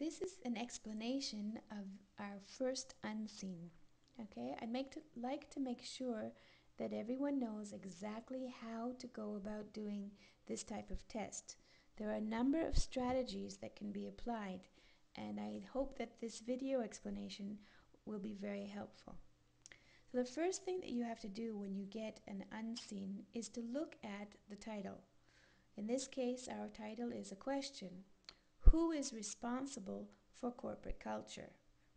This is an explanation of our first unseen. Okay, like to make sure that everyone knows exactly how to go about doing this type of test. There are a number of strategies that can be applied, and I hope that this video explanation will be very helpful. So the first thing that you have to do when you get an unseen is to look at the title. In this case, our title is a question. Who is responsible for corporate culture?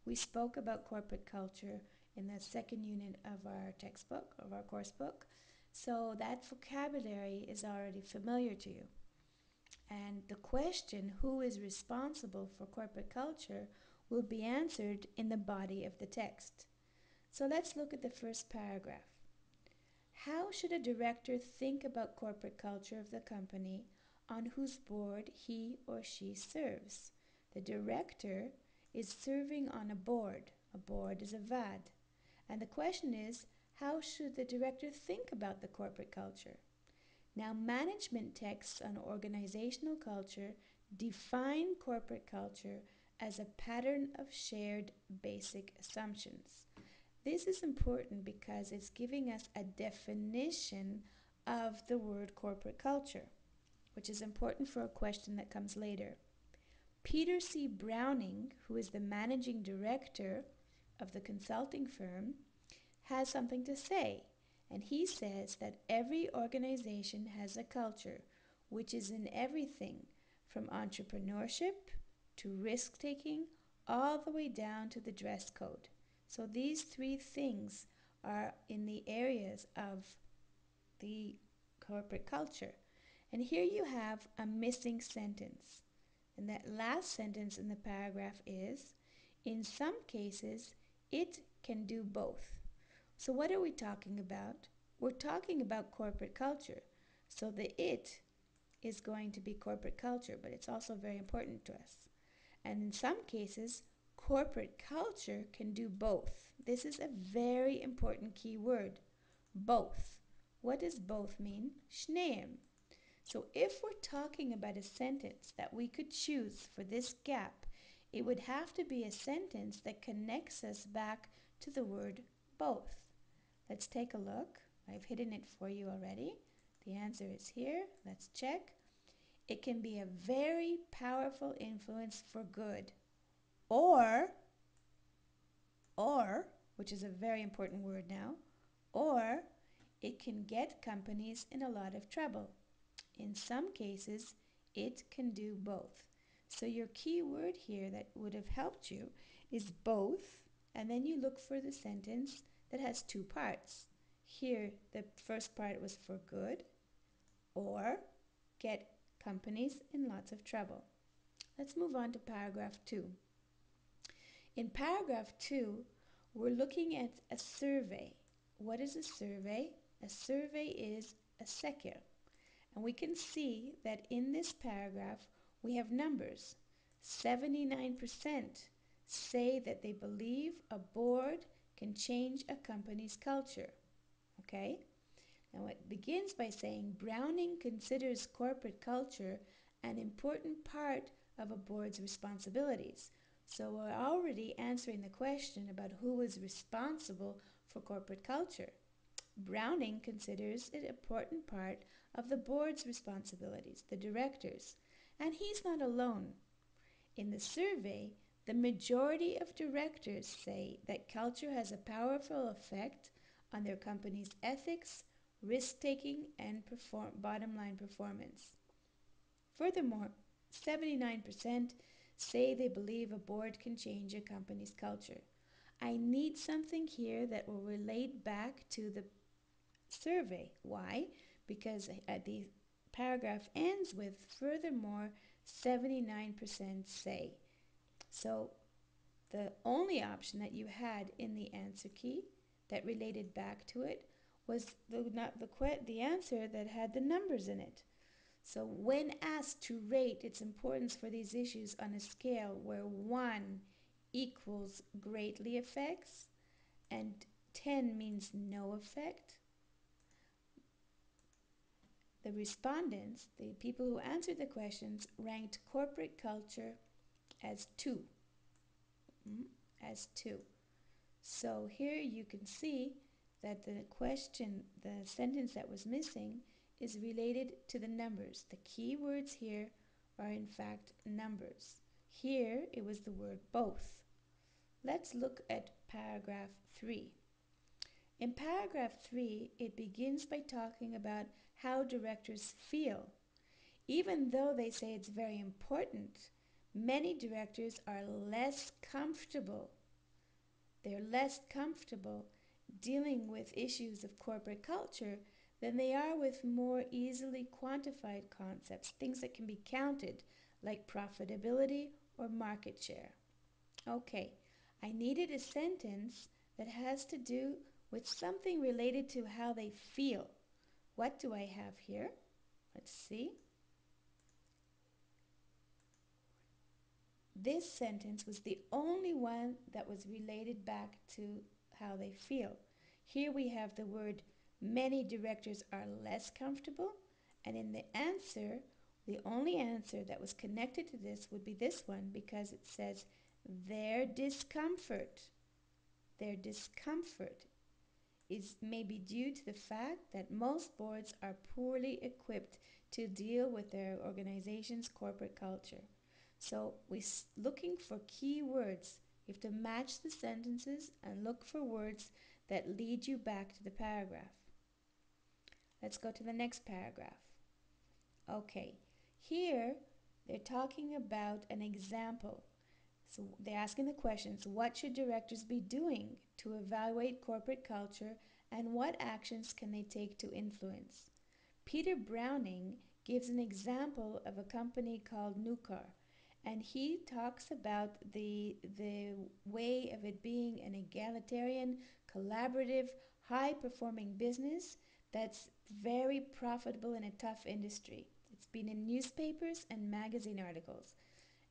We spoke about corporate culture in the second unit of our textbook, of our course book, so that vocabulary is already familiar to you. And the question, who is responsible for corporate culture, will be answered in the body of the text. So let's look at the first paragraph. How should a director think about corporate culture of the company on whose board he or she serves? The director is serving on a board. A board is a VAD. And the question is, how should the director think about the corporate culture? Now, management texts on organizational culture define corporate culture as a pattern of shared basic assumptions. This is important because it's giving us a definition of the word corporate culture, which is important for a question that comes later. Peter C. Browning, who is the managing director of the consulting firm, has something to say, and he says that every organization has a culture, which is in everything from entrepreneurship to risk-taking all the way down to the dress code. So these three things are in the areas of the corporate culture. And here you have a missing sentence. And that last sentence in the paragraph is, in some cases, it can do both. So what are we talking about? We're talking about corporate culture. So the it is going to be corporate culture, but it's also very important to us. And in some cases, corporate culture can do both. This is a very important key word, both. What does both mean? Schneem. So if we're talking about a sentence that we could choose for this gap, it would have to be a sentence that connects us back to the word both. Let's take a look. I've hidden it for you already. The answer is here. Let's check. It can be a very powerful influence for good, or, which is a very important word now, or it can get companies in a lot of trouble. In some cases, it can do both. So your key word here that would have helped you is both, and then you look for the sentence that has two parts. Here, the first part was for good, or get companies in lots of trouble. Let's move on to paragraph 2. In paragraph 2, we're looking at a survey. What is a survey? A survey is a seker. And we can see that in this paragraph, we have numbers. 79% say that they believe a board can change a company's culture. Okay? Now it begins by saying Browning considers corporate culture an important part of a board's responsibilities. So we're already answering the question about who is responsible for corporate culture. Browning considers it an important part of the board's responsibilities, the directors. And he's not alone. In the survey, the majority of directors say that culture has a powerful effect on their company's ethics, risk-taking, and bottom-line performance. Furthermore, 79% say they believe a board can change a company's culture. I need something here that will relate back to the survey. Why? Because the paragraph ends with, furthermore, 79% say. So the only option that you had in the answer key that related back to it was the answer that had the numbers in it. So when asked to rate its importance for these issues on a scale where 1 equals greatly affects and 10 means no effect, the respondents, the people who answered the questions, ranked corporate culture as two. mm, as two. So here you can see that the sentence that was missing is related to the numbers. The key words here are in fact numbers. Here it was the word both. Let's look at paragraph 3. In paragraph 3, it begins by talking about how directors feel. Even though they say it's very important, many directors are less comfortable. They're less comfortable dealing with issues of corporate culture than they are with more easily quantified concepts, things that can be counted, like profitability or market share. Okay, I needed a sentence that has to do with something related to how they feel. What do I have here? Let's see. This sentence was the only one that was related back to how they feel. Here we have the word many directors are less comfortable, and in the answer, the only answer that was connected to this would be this one because it says their discomfort. Their discomfort is maybe due to the fact that most boards are poorly equipped to deal with their organization's corporate culture. So we're looking for key words. You have to match the sentences and look for words that lead you back to the paragraph. Let's go to the next paragraph. Okay, here they're talking about an example. So they're asking the questions, what should directors be doing to evaluate corporate culture and what actions can they take to influence? Peter Browning gives an example of a company called Nucor, and he talks about the way of it being an egalitarian, collaborative, high-performing business that's very profitable in a tough industry. It's been in newspapers and magazine articles.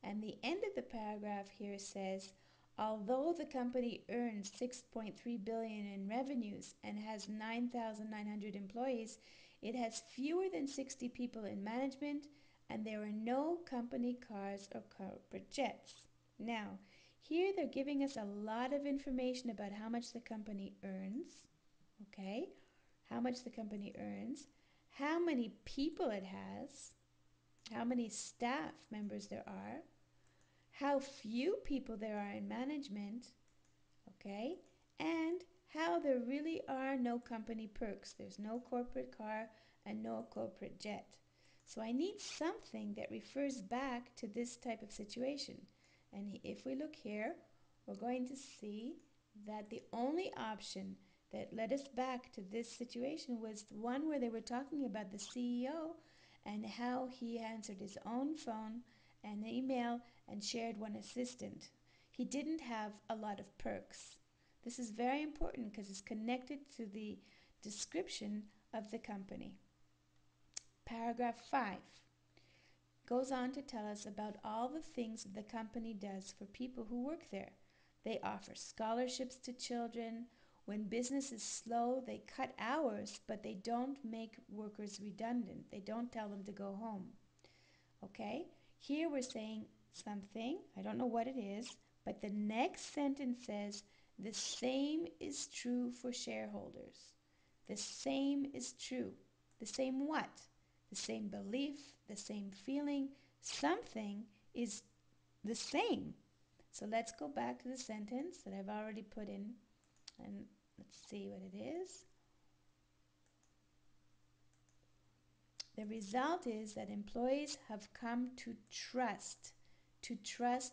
And the end of the paragraph here says, although the company earns 6.3 billion in revenues and has 9,900 employees, it has fewer than 60 people in management and there are no company cars or corporate jets. Now, here they're giving us a lot of information about how much the company earns, okay? How much the company earns, how many people it has, how many staff members there are, how few people there are in management, okay, and how there really are no company perks. There's no corporate car and no corporate jet. So I need something that refers back to this type of situation. And if we look here, we're going to see that the only option that led us back to this situation was the one where they were talking about the CEO and how he answered his own phone and email and shared one assistant. He didn't have a lot of perks. This is very important because it's connected to the description of the company. Paragraph 5 goes on to tell us about all the things the company does for people who work there. They offer scholarships to children. When business is slow, they cut hours, but they don't make workers redundant. They don't tell them to go home. Okay? Here we're saying something, I don't know what it is, but the next sentence says, the same is true for shareholders. The same is true. The same what? The same belief, the same feeling, something is the same. So let's go back to the sentence that I've already put in and let's see what it is. The result is that employees have come to trust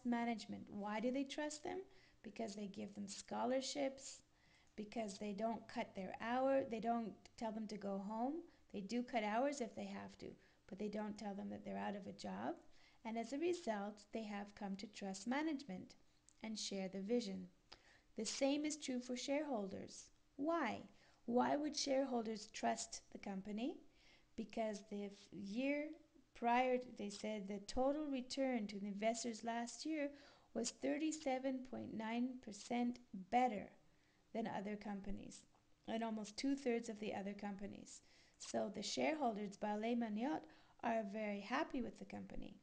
management. Why do they trust them? Because they give them scholarships, because they don't cut their hour, they don't tell them to go home. They do cut hours if they have to, but they don't tell them that they're out of a job. And as a result, they have come to trust management and share the vision. The same is true for shareholders. Why? Why would shareholders trust the company? Because the year prior, they said the total return to the investors last year was 37.9% better than other companies and almost 2/3 of the other companies. So the shareholders, Ballet Maniot, are very happy with the company.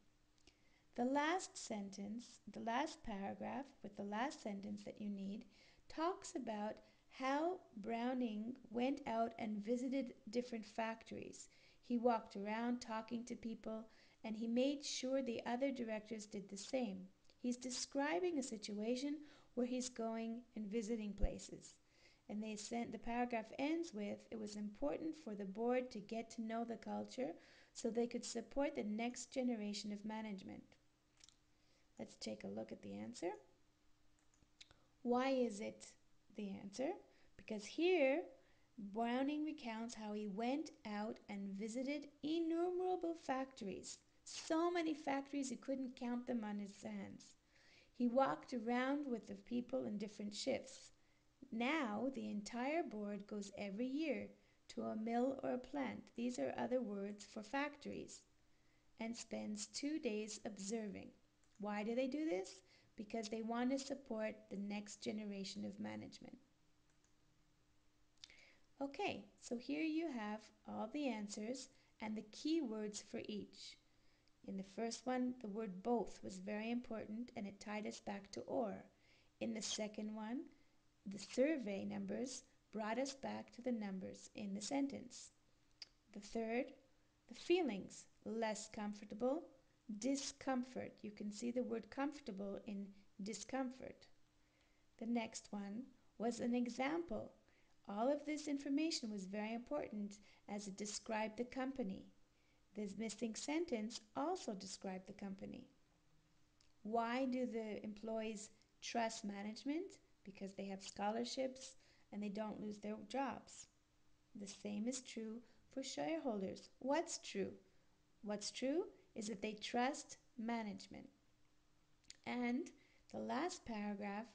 The last sentence, the last paragraph with the last sentence that you need, talks about how Browning went out and visited different factories. He walked around talking to people, and he made sure the other directors did the same. He's describing a situation where he's going and visiting places. And the paragraph ends with, it was important for the board to get to know the culture so they could support the next generation of management. Let's take a look at the answer. Why is it the answer? Because here, Browning recounts how he went out and visited innumerable factories. So many factories he couldn't count them on his hands. He walked around with the people in different shifts. Now, the entire board goes every year to a mill or a plant. These are other words for factories. And spends 2 days observing. Why do they do this? Because they want to support the next generation of management. Okay, so here you have all the answers and the keywords for each. In the first one, the word both was very important and it tied us back to or. In the second one, the survey numbers brought us back to the numbers in the sentence. The third, the feelings, less comfortable, discomfort. You can see the word comfortable in discomfort. The next one was an example. All of this information was very important as it described the company. This missing sentence also described the company. Why do the employees trust management? Because they have scholarships and they don't lose their jobs. The same is true for shareholders. What's true? What's true is that they trust management. And the last paragraph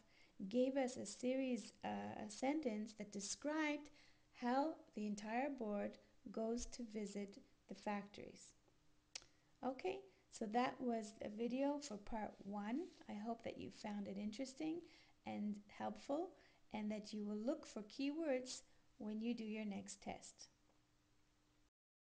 gave us a sentence that described how the entire board goes to visit the factories. Okay, so that was a video for part 1. I hope that you found it interesting and helpful and that you will look for keywords when you do your next test.